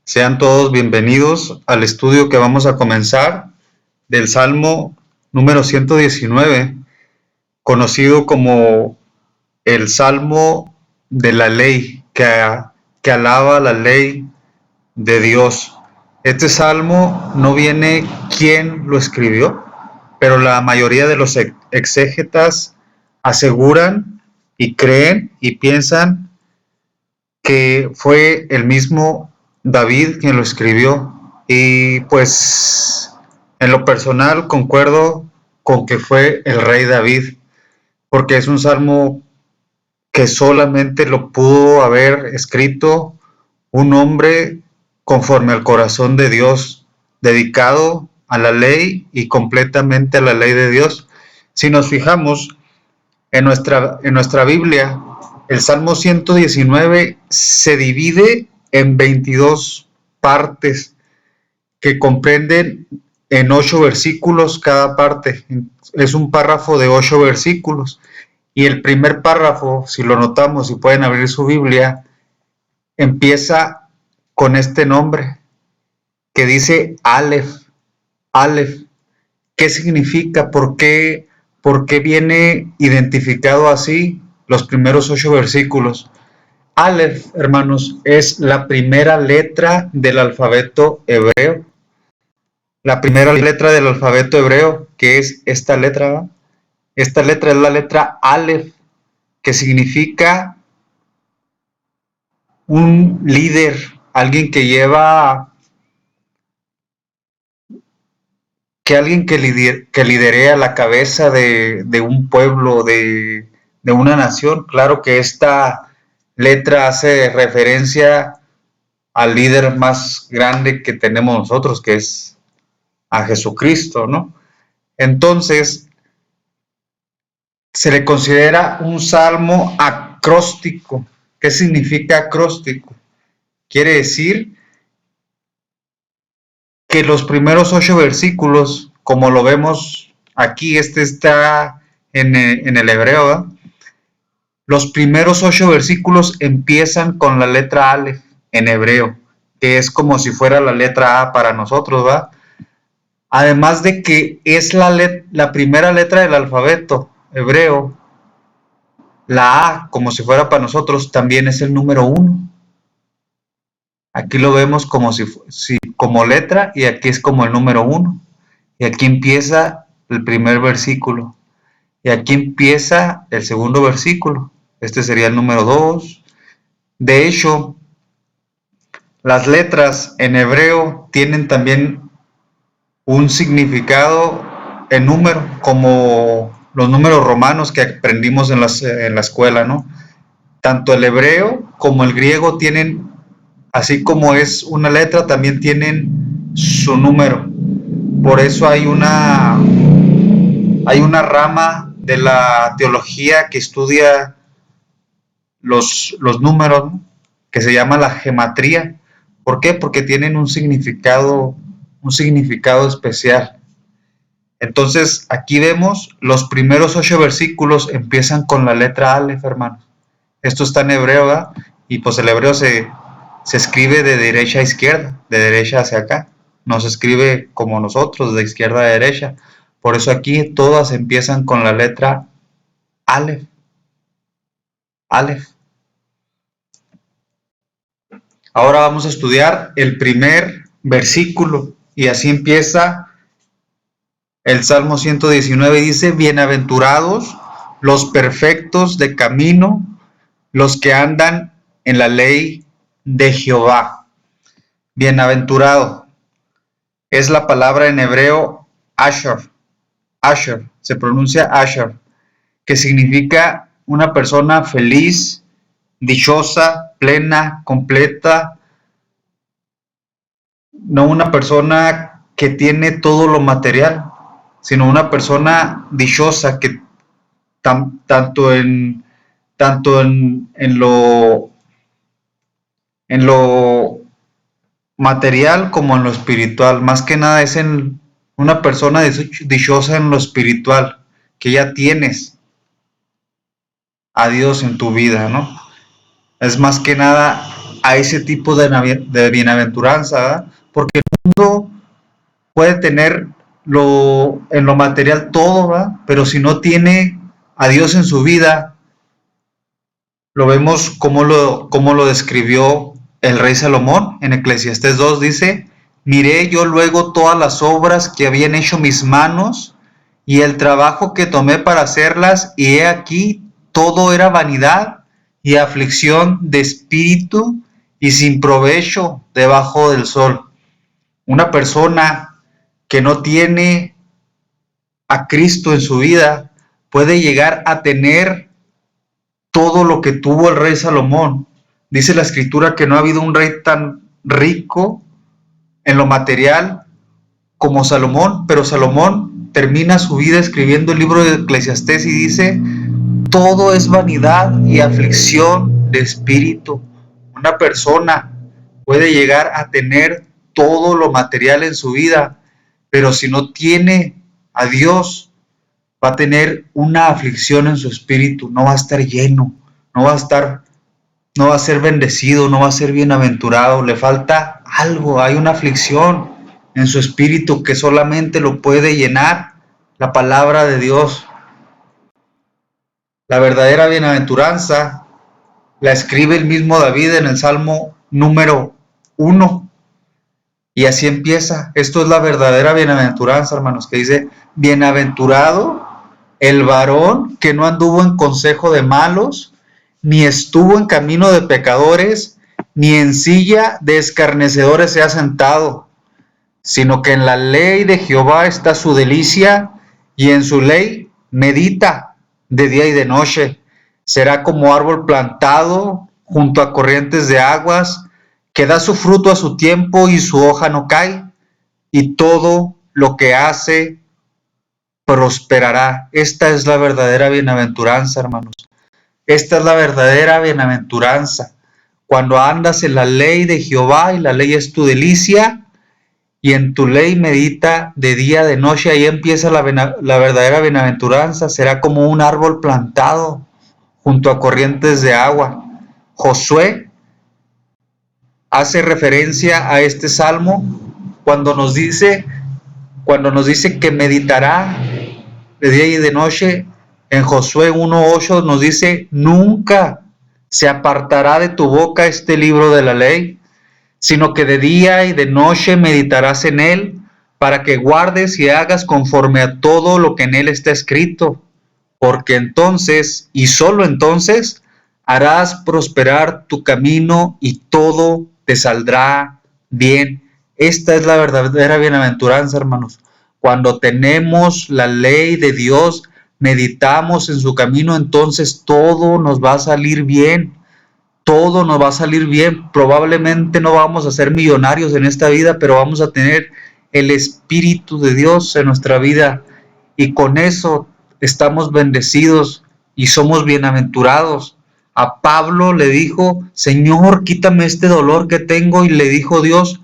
Sean todos bienvenidos al estudio que vamos a comenzar del Salmo número 119, conocido como el Salmo de la Ley, que alaba la ley de Dios. Este salmo no viene quién lo escribió, pero la mayoría de los exégetas aseguran y creen y piensan que fue el mismo David quien lo escribió. Y pues en lo personal concuerdo con que fue el rey David, porque es un salmo que solamente lo pudo haber escrito un hombre conforme al corazón de Dios, dedicado a la ley y completamente a la ley de Dios. Si nos fijamos en nuestra Biblia, el Salmo 119 se divide en 22 partes que comprenden en 8 versículos cada parte. Es un párrafo de 8 versículos. Y el primer párrafo, si lo notamos, si pueden abrir su Biblia, empieza con este nombre que dice Aleph. Aleph. ¿Qué significa? ¿Por qué viene identificado así los primeros 8 versículos? Aleph, hermanos, es la primera letra del alfabeto hebreo. La primera letra del alfabeto hebreo, que es esta letra, ¿va? Esta letra es la letra Aleph, que significa un líder, alguien que lleva, alguien que lidere a la cabeza de un pueblo, de una nación. Claro que esta letra hace referencia al líder más grande que tenemos nosotros, que es a Jesucristo, ¿no? Entonces, se le considera un salmo acróstico. ¿Qué significa acróstico? Quiere decir que los primeros 8 versículos, como lo vemos aquí, este está en el hebreo, ¿verdad? Los primeros 8 versículos empiezan con la letra Aleph en hebreo, que es como si fuera la letra A para nosotros, ¿verdad? Además de que es la primera letra del alfabeto hebreo, la A, como si fuera para nosotros, también es el número 1. Aquí lo vemos como como letra, y aquí es como el número 1. Y aquí empieza el primer versículo. Y aquí empieza el segundo versículo. Este sería el número 2. De hecho, las letras en hebreo tienen también un significado en número, como los números romanos que aprendimos en la escuela, ¿no? Tanto el hebreo como el griego tienen, así como es una letra, también tienen su número. Por eso hay una rama de la teología que estudia los números, ¿no? Que se llama la gematría. ¿Por qué? Porque tienen un significado especial. Entonces, aquí vemos los primeros 8 versículos empiezan con la letra Aleph, hermanos. Esto está en hebreo, ¿verdad? Y pues el hebreo se escribe de derecha a izquierda, de derecha hacia acá. No se escribe como nosotros, de izquierda a derecha. Por eso aquí todas empiezan con la letra Aleph. Aleph. Ahora vamos a estudiar el primer versículo, y así empieza el Salmo 119. Dice: bienaventurados los perfectos de camino, los que andan en la ley de Jehová. Bienaventurado es la palabra en hebreo Asher. Asher, se pronuncia Asher, que significa una persona feliz, dichosa, plena, completa. No una persona que tiene todo lo material, sino una persona dichosa que tanto en lo material como en lo espiritual. Más que nada es en una persona dichosa en lo espiritual, que ya tienes a Dios en tu vida, ¿no? Es más que nada a ese tipo de bienaventuranza, ¿verdad? Porque el mundo puede tener en lo material todo, ¿verdad? Pero si no tiene a Dios en su vida, lo vemos como lo describió el rey Salomón en Eclesiastés 2, dice: miré yo luego todas las obras que habían hecho mis manos y el trabajo que tomé para hacerlas, y he aquí todo era vanidad y aflicción de espíritu y sin provecho debajo del sol. Una persona que no tiene a Cristo en su vida puede llegar a tener todo lo que tuvo el rey Salomón. Dice la escritura que no ha habido un rey tan rico en lo material como Salomón, pero Salomón termina su vida escribiendo el libro de Eclesiastés y dice: todo es vanidad y aflicción de espíritu. Una persona puede llegar a tener todo lo material en su vida, pero si no tiene a Dios, va a tener una aflicción en su espíritu, no va a estar lleno, no va a ser bendecido, no va a ser bienaventurado, le falta algo, hay una aflicción en su espíritu que solamente lo puede llenar la palabra de Dios. La verdadera bienaventuranza la escribe el mismo David en el Salmo número 1. Y así empieza. Esto es la verdadera bienaventuranza, hermanos, que dice: bienaventurado el varón que no anduvo en consejo de malos, ni estuvo en camino de pecadores, ni en silla de escarnecedores se ha sentado, sino que en la ley de Jehová está su delicia, y en su ley medita de día y de noche. Será como árbol plantado junto a corrientes de aguas, que da su fruto a su tiempo y su hoja no cae, y todo lo que hace prosperará. Esta es la verdadera bienaventuranza, hermanos. Esta es la verdadera bienaventuranza. Cuando andas en la ley de Jehová, y la ley es tu delicia, y en tu ley medita de día, de noche, ahí empieza la verdadera bienaventuranza. Será como un árbol plantado junto a corrientes de agua. Josué hace referencia a este salmo cuando nos dice que meditará de día y de noche. En Josué 1:8 nos dice: nunca se apartará de tu boca este libro de la ley, sino que de día y de noche meditarás en él, para que guardes y hagas conforme a todo lo que en él está escrito, porque entonces, y solo entonces, harás prosperar tu camino y todo te saldrá bien. Esta es la verdadera bienaventuranza, hermanos. Cuando tenemos la ley de Dios, meditamos en su camino, entonces todo nos va a salir bien. Todo nos va a salir bien. Probablemente no vamos a ser millonarios en esta vida, pero vamos a tener el Espíritu de Dios en nuestra vida, y con eso estamos bendecidos y somos bienaventurados. A Pablo le dijo: Señor, quítame este dolor que tengo, y le dijo Dios: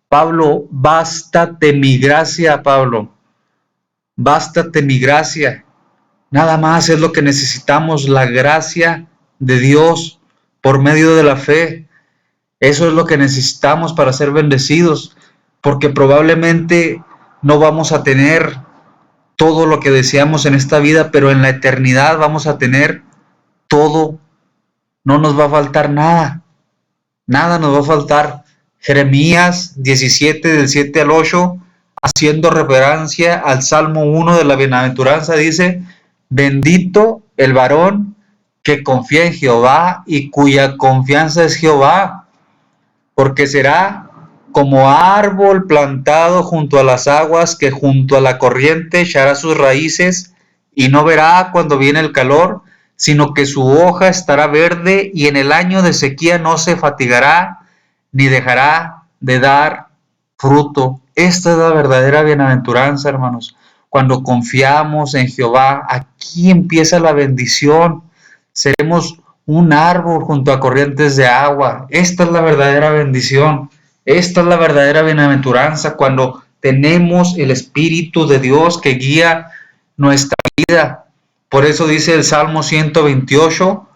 Pablo, bástate mi gracia, Pablo, bástate mi gracia. Nada más es lo que necesitamos, la gracia de Dios por medio de la fe. Eso es lo que necesitamos para ser bendecidos, porque probablemente no vamos a tener todo lo que deseamos en esta vida, pero en la eternidad vamos a tener todo. No nos va a faltar nada, nada nos va a faltar. Jeremías 17, del 7 al 8, haciendo referencia al Salmo 1 de la bienaventuranza, dice: bendito el varón que confía en Jehová y cuya confianza es Jehová, porque será como árbol plantado junto a las aguas, que junto a la corriente echará sus raíces, y no verá cuando viene el calor, sino que su hoja estará verde, y en el año de sequía no se fatigará, ni dejará de dar fruto. Esta es la verdadera bienaventuranza, hermanos. Cuando confiamos en Jehová, aquí empieza la bendición. Seremos un árbol junto a corrientes de agua. Esta es la verdadera bendición. Esta es la verdadera bienaventuranza, cuando tenemos el Espíritu de Dios que guía nuestra vida. Por eso dice el Salmo 128: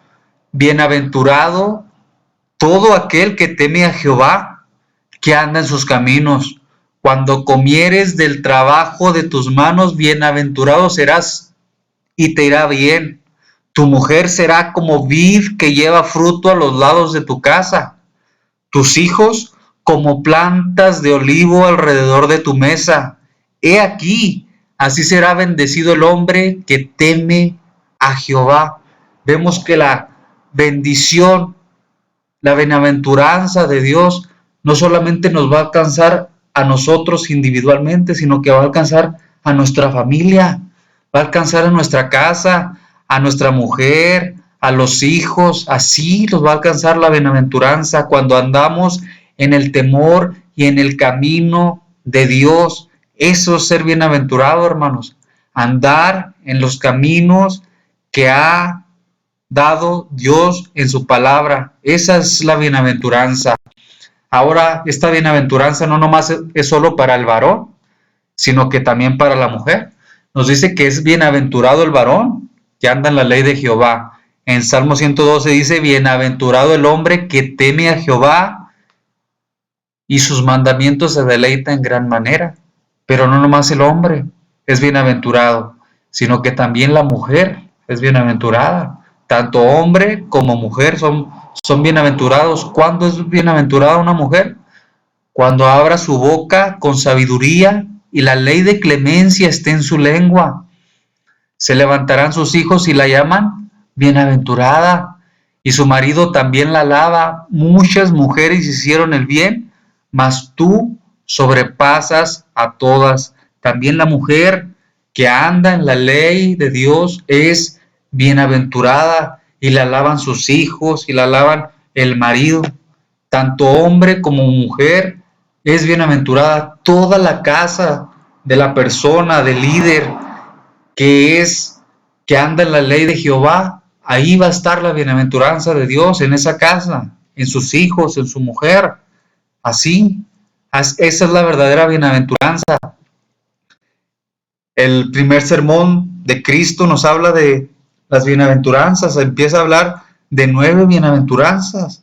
bienaventurado todo aquel que teme a Jehová, que anda en sus caminos. Cuando comieres del trabajo de tus manos, bienaventurado serás y te irá bien. Tu mujer será como vid que lleva fruto a los lados de tu casa. Tus hijos como plantas de olivo alrededor de tu mesa. He aquí, así será bendecido el hombre que teme a Jehová. Vemos que la bendición, la bienaventuranza de Dios no solamente nos va a alcanzar a nosotros individualmente, sino que va a alcanzar a nuestra familia, va a alcanzar a nuestra casa, a nuestra mujer, a los hijos. Así los va a alcanzar la bienaventuranza cuando andamos en el temor y en el camino de Dios. Eso es ser bienaventurado, hermanos. Andar en los caminos que ha dado Dios en su palabra. Esa es la bienaventuranza. Ahora, esta bienaventuranza no nomás es solo para el varón, sino que también para la mujer. Nos dice que es bienaventurado el varón que anda en la ley de Jehová. En Salmo 112 dice, bienaventurado el hombre que teme a Jehová y sus mandamientos se deleita en gran manera. Pero no nomás el hombre es bienaventurado, sino que también la mujer es bienaventurada. Tanto hombre como mujer son bienaventurados. ¿Cuándo es bienaventurada una mujer? Cuando abra su boca con sabiduría y la ley de clemencia esté en su lengua. Se levantarán sus hijos y la llaman bienaventurada, y su marido también la alaba. Muchas mujeres hicieron el bien, mas tú sobrepasas a todas. También la mujer que anda en la ley de Dios es bienaventurada, y la alaban sus hijos y la alaban el marido. Tanto hombre como mujer es bienaventurada. Toda la casa de la persona, del líder que anda en la ley de Jehová, ahí va a estar la bienaventuranza de Dios, en esa casa, en sus hijos, en su mujer. Así, esa es la verdadera bienaventuranza. El primer sermón de Cristo nos habla de las bienaventuranzas, empieza a hablar de 9 bienaventuranzas.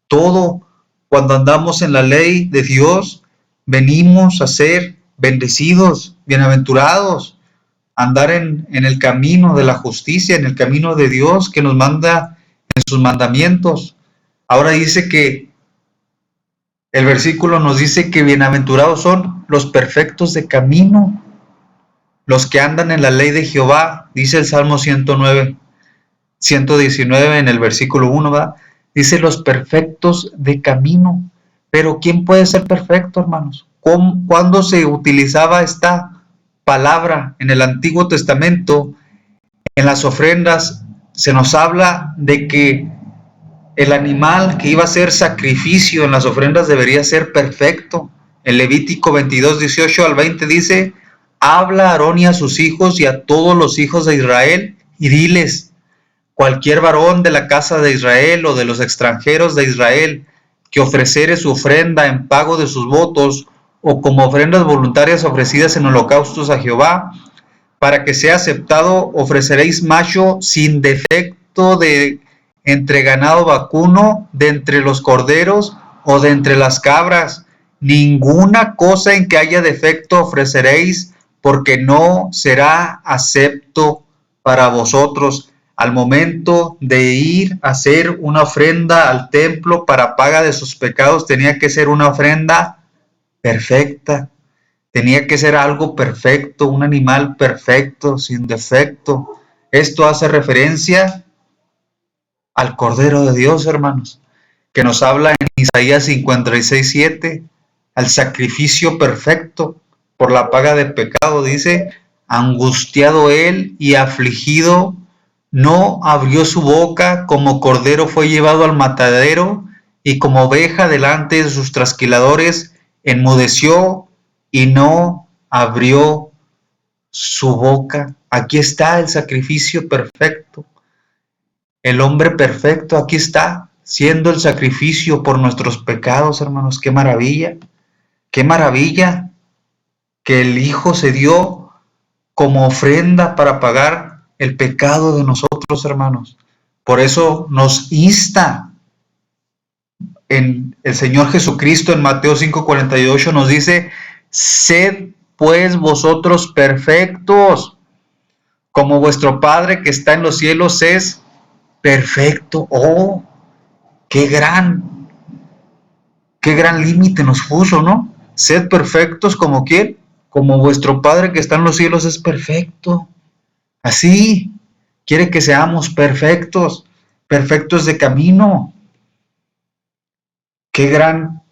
Todo, cuando andamos en la ley de Dios, venimos a ser bendecidos, bienaventurados, andar en el camino de la justicia, en el camino de Dios que nos manda en sus mandamientos. Ahora dice que el versículo nos dice que bienaventurados son los perfectos de camino, los que andan en la ley de Jehová, dice el Salmo 119 en el versículo 1, ¿verdad? Dice los perfectos de camino. Pero ¿quién puede ser perfecto, hermanos? ¿Cuándo se utilizaba esta palabra en el Antiguo Testamento? En las ofrendas se nos habla de que el animal que iba a ser sacrificio en las ofrendas debería ser perfecto. En Levítico 22, 18 al 20 dice, habla a Aarón y a sus hijos y a todos los hijos de Israel y diles, cualquier varón de la casa de Israel o de los extranjeros de Israel que ofreciere su ofrenda en pago de sus votos o como ofrendas voluntarias ofrecidas en holocaustos a Jehová, para que sea aceptado, ofreceréis macho sin defecto de entre ganado vacuno, de entre los corderos o de entre las cabras. Ninguna cosa en que haya defecto ofreceréis, porque no será acepto para vosotros. Al momento de ir a hacer una ofrenda al templo para paga de sus pecados, tenía que ser una ofrenda perfecta. Tenía que ser algo perfecto, un animal perfecto, sin defecto. Esto hace referencia al Cordero de Dios, hermanos, que nos habla en Isaías 56, 7, al sacrificio perfecto por la paga de pecado. Dice, angustiado él y afligido, no abrió su boca, como cordero fue llevado al matadero, y como oveja delante de sus trasquiladores, enmudeció y no abrió su boca. Aquí está el sacrificio perfecto. El hombre perfecto, aquí está, siendo el sacrificio por nuestros pecados, hermanos. Qué maravilla que el Hijo se dio como ofrenda para pagar el pecado de nosotros, hermanos. Por eso nos insta en el Señor Jesucristo en Mateo 5:48 nos dice: sed pues vosotros perfectos, como vuestro Padre que está en los cielos es perfecto. Oh, qué gran límite nos puso, ¿no? Sed perfectos como quién, como vuestro Padre que está en los cielos es perfecto. Así quiere que seamos perfectos, perfectos de camino. Qué gran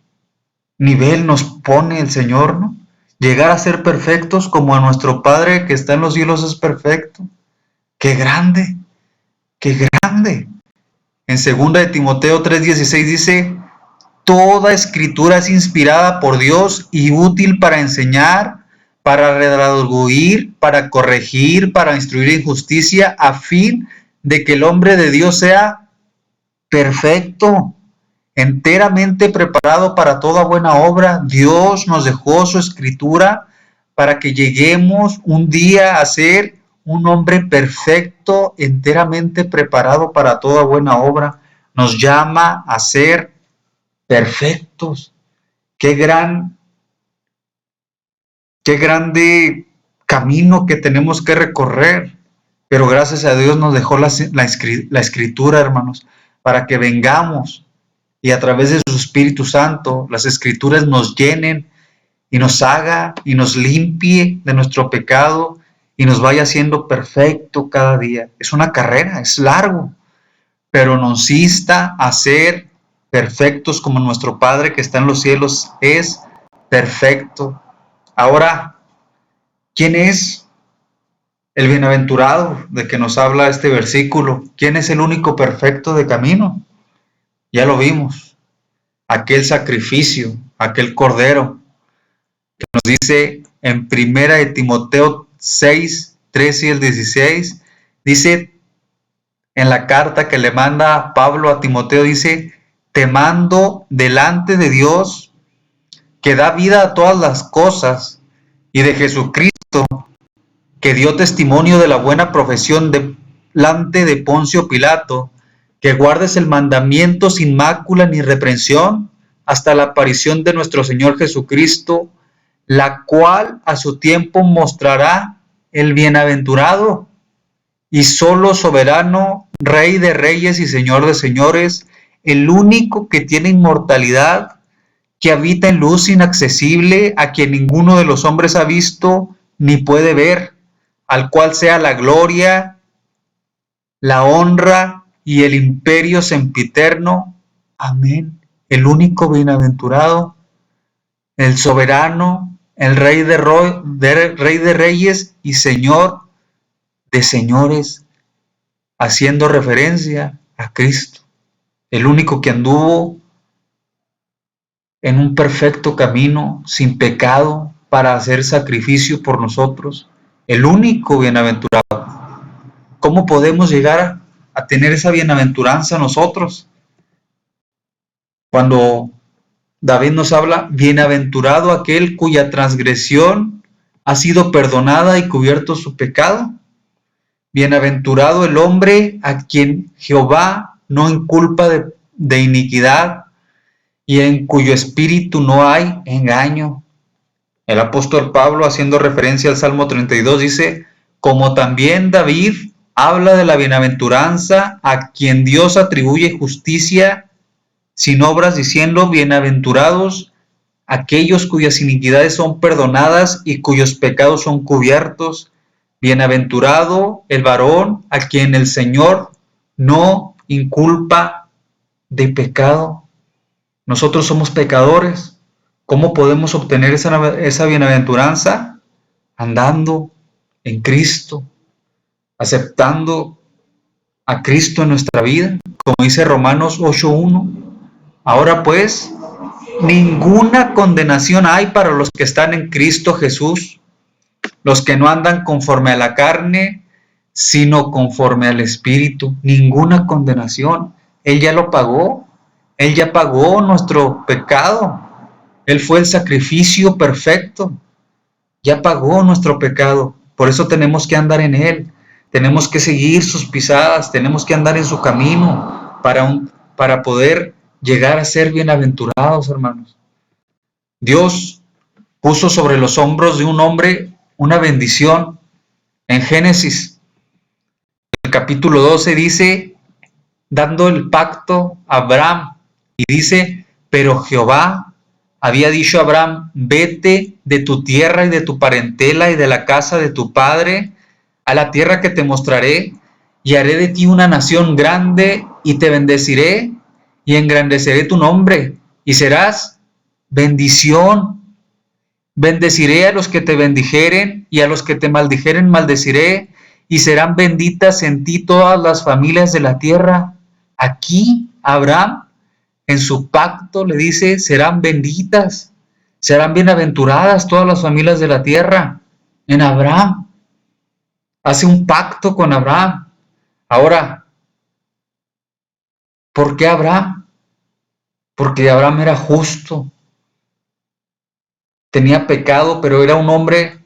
nivel nos pone el Señor, ¿no? Llegar a ser perfectos como a nuestro Padre que está en los cielos es perfecto. Qué grande, qué grande. En 2 de Timoteo 3:16 dice: toda escritura es inspirada por Dios y útil para enseñar, para redarguir, para corregir, para instruir en justicia, a fin de que el hombre de Dios sea perfecto, enteramente preparado para toda buena obra. Dios nos dejó su escritura para que lleguemos un día a ser un hombre perfecto, enteramente preparado para toda buena obra. Nos llama a ser perfectos. Qué grande camino que tenemos que recorrer. Pero gracias a Dios nos dejó la escritura, hermanos, para que vengamos y a través de su Espíritu Santo las escrituras nos llenen y nos haga y nos limpie de nuestro pecado y nos vaya haciendo perfecto cada día. Es una carrera, es largo, pero nos insta a ser perfectos como nuestro Padre que está en los cielos es perfecto. Ahora, ¿quién es el bienaventurado de que nos habla este versículo? ¿Quién es el único perfecto de camino? Ya lo vimos. Aquel sacrificio, aquel cordero, que nos dice en 1 de Timoteo 6, 13 y el 16, dice en la carta que le manda Pablo a Timoteo, dice: te mando delante de Dios, que da vida a todas las cosas, y de Jesucristo, que dio testimonio de la buena profesión delante de Poncio Pilato, que guardes el mandamiento sin mácula ni reprensión hasta la aparición de nuestro Señor Jesucristo, la cual a su tiempo mostrará el bienaventurado y solo soberano, Rey de reyes y Señor de señores, el único que tiene inmortalidad, que habita en luz inaccesible, a quien ninguno de los hombres ha visto ni puede ver, al cual sea la gloria, la honra y el imperio sempiterno. Amén. El único bienaventurado, el soberano, el Rey de reyes y Señor de señores, haciendo referencia a Cristo, el único que anduvo en un perfecto camino, sin pecado, para hacer sacrificio por nosotros, el único bienaventurado. ¿Cómo podemos llegar a tener esa bienaventuranza nosotros? Cuando David nos habla: bienaventurado aquel cuya transgresión ha sido perdonada y cubierto su pecado. Bienaventurado el hombre a quien Jehová no inculpa de iniquidad y en cuyo espíritu no hay engaño. El apóstol Pablo, haciendo referencia al Salmo 32, dice: como también David habla de la bienaventuranza a quien Dios atribuye justicia sin obras, diciendo: bienaventurados aquellos cuyas iniquidades son perdonadas y cuyos pecados son cubiertos. Bienaventurado el varón a quien el Señor no inculpa de pecado. Nosotros somos pecadores. ¿Cómo podemos obtener esa bienaventuranza? Andando en Cristo, aceptando a Cristo en nuestra vida, como dice Romanos 8:1. Ahora pues, ninguna condenación hay para los que están en Cristo Jesús, los que no andan conforme a la carne, sino conforme al Espíritu. Ninguna condenación. Él ya lo pagó. Él ya pagó nuestro pecado. Él fue el sacrificio perfecto. Ya pagó nuestro pecado. Por eso tenemos que andar en Él. Tenemos que seguir sus pisadas. Tenemos que andar en su camino para poder llegar a ser bienaventurados, hermanos. Dios puso sobre los hombros de un hombre una bendición. En Génesis, el capítulo 12 dice, dando el pacto a Abraham, y dice, pero Jehová había dicho a Abraham, vete de tu tierra y de tu parentela y de la casa de tu padre a la tierra que te mostraré, y haré de ti una nación grande, y te bendeciré, y engrandeceré tu nombre, y serás bendición. Bendeciré a los que te bendijeren, y a los que te maldijeren maldeciré, y serán benditas en ti todas las familias de la tierra. Aquí Abraham, en su pacto, le dice, serán benditas, serán bienaventuradas todas las familias de la tierra. En Abraham, hace un pacto con Abraham. Ahora, ¿por qué Abraham? Porque Abraham era justo, tenía pecado, pero era un hombre,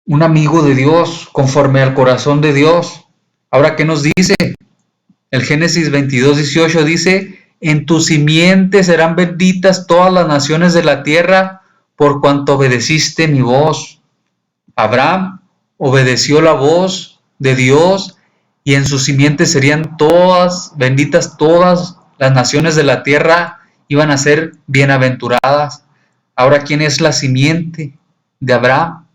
un amigo de Dios, conforme al corazón de Dios. Ahora, ¿qué nos dice? El Génesis 22:18 dice, en tu simiente serán benditas todas las naciones de la tierra, por cuanto obedeciste mi voz. Abraham obedeció la voz de Dios, y en su simiente serían todas benditas, todas las naciones de la tierra iban a ser bienaventuradas. Ahora, ¿quién es la simiente de Abraham?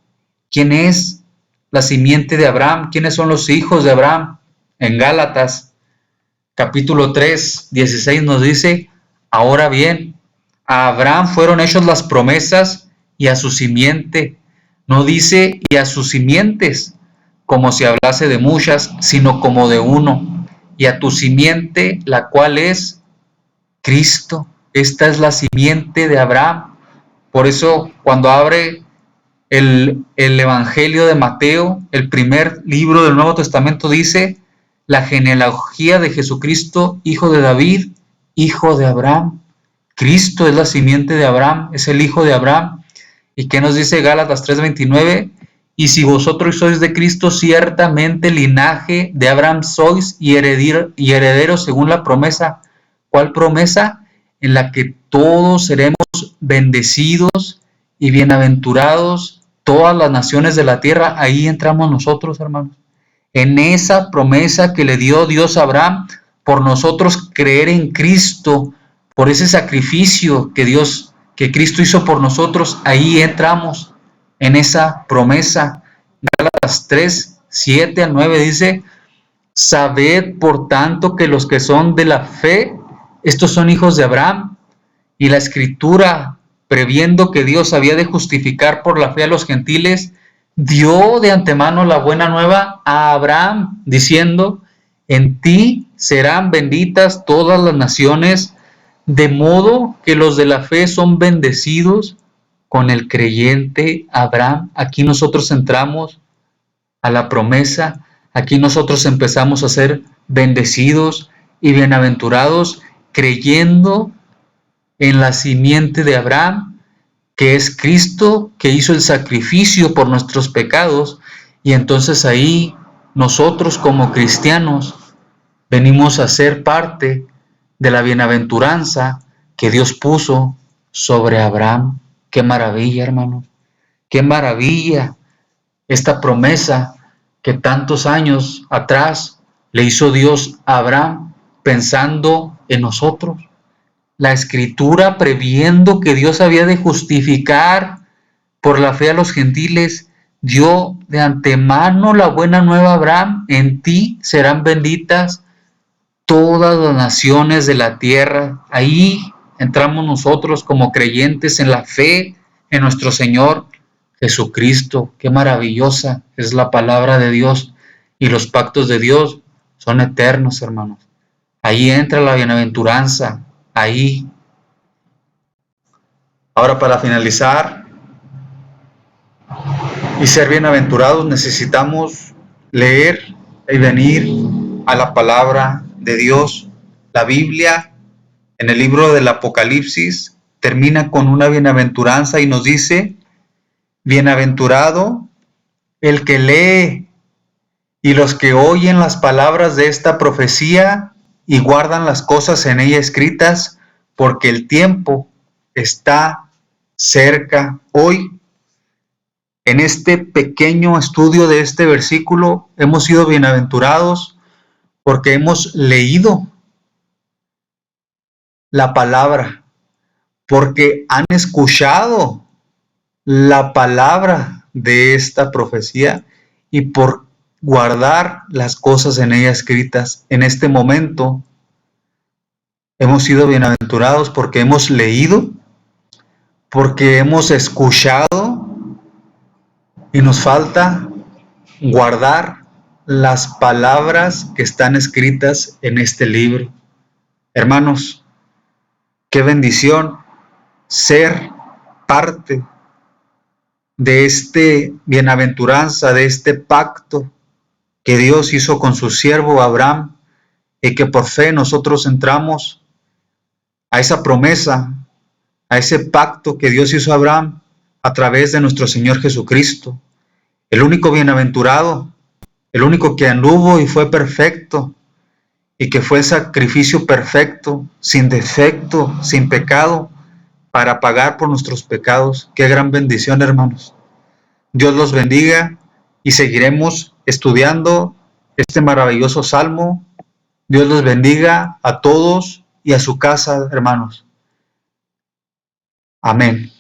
¿Quién es la simiente de Abraham? ¿Quiénes son los hijos de Abraham? En Gálatas, capítulo 3, 16 nos dice, ahora bien, a Abraham fueron hechas las promesas y a su simiente. No dice y a sus simientes, como si hablase de muchas, sino como de uno. Y a tu simiente, la cual es Cristo. Esta es la simiente de Abraham. Por eso, cuando abre el Evangelio de Mateo, el primer libro del Nuevo Testamento, dice, la genealogía de Jesucristo, hijo de David, hijo de Abraham. Cristo es la simiente de Abraham, es el hijo de Abraham. ¿Y qué nos dice Gálatas 3:29? Y si vosotros sois de Cristo, ciertamente linaje de Abraham sois y herederos según la promesa. ¿Cuál promesa? En la que todos seremos bendecidos y bienaventurados, todas las naciones de la tierra. Ahí entramos nosotros, hermanos. En esa promesa que le dio Dios a Abraham, por nosotros creer en Cristo, por ese sacrificio que Cristo hizo por nosotros, ahí entramos en esa promesa. Gálatas 3, 7 al 9 dice, sabed por tanto que los que son de la fe, estos son hijos de Abraham, y la Escritura, previendo que Dios había de justificar por la fe a los gentiles, dio de antemano la buena nueva a Abraham, diciendo, en ti serán benditas todas las naciones, de modo que los de la fe son bendecidos con el creyente Abraham. Aquí nosotros entramos a la promesa, aquí nosotros empezamos a ser bendecidos y bienaventurados creyendo en la simiente de Abraham, que es Cristo, que hizo el sacrificio por nuestros pecados, y entonces ahí nosotros como cristianos venimos a ser parte de la bienaventuranza que Dios puso sobre Abraham. Qué maravilla, hermanos, qué maravilla esta promesa que tantos años atrás le hizo Dios a Abraham pensando en nosotros. La Escritura, previendo que Dios había de justificar por la fe a los gentiles, dio de antemano la buena nueva a Abraham, en ti serán benditas todas las naciones de la tierra. Ahí entramos nosotros como creyentes en la fe en nuestro Señor Jesucristo. Qué maravillosa es la palabra de Dios, y los pactos de Dios son eternos, hermanos. Ahí entra la bienaventuranza, ahí. Ahora, para finalizar y ser bienaventurados, necesitamos leer y venir a la palabra de Dios. La Biblia, en el libro del Apocalipsis, termina con una bienaventuranza y nos dice, bienaventurado el que lee y los que oyen las palabras de esta profecía y guardan las cosas en ella escritas, porque el tiempo está cerca. Hoy, en este pequeño estudio de este versículo, hemos sido bienaventurados porque hemos leído la palabra, porque han escuchado la palabra de esta profecía y por guardar las cosas en ella escritas. En este momento hemos sido bienaventurados porque hemos leído, porque hemos escuchado y nos falta guardar las palabras que están escritas en este libro. Hermanos, qué bendición ser parte de este bienaventuranza, de este pacto que Dios hizo con su siervo Abraham y que por fe nosotros entramos a esa promesa, a ese pacto que Dios hizo a Abraham a través de nuestro Señor Jesucristo, el único bienaventurado, el único que anduvo y fue perfecto y que fue sacrificio perfecto, sin defecto, sin pecado, para pagar por nuestros pecados. Qué gran bendición, hermanos. Dios los bendiga y seguiremos estudiando este maravilloso salmo. Dios los bendiga a todos y a su casa, hermanos. Amén.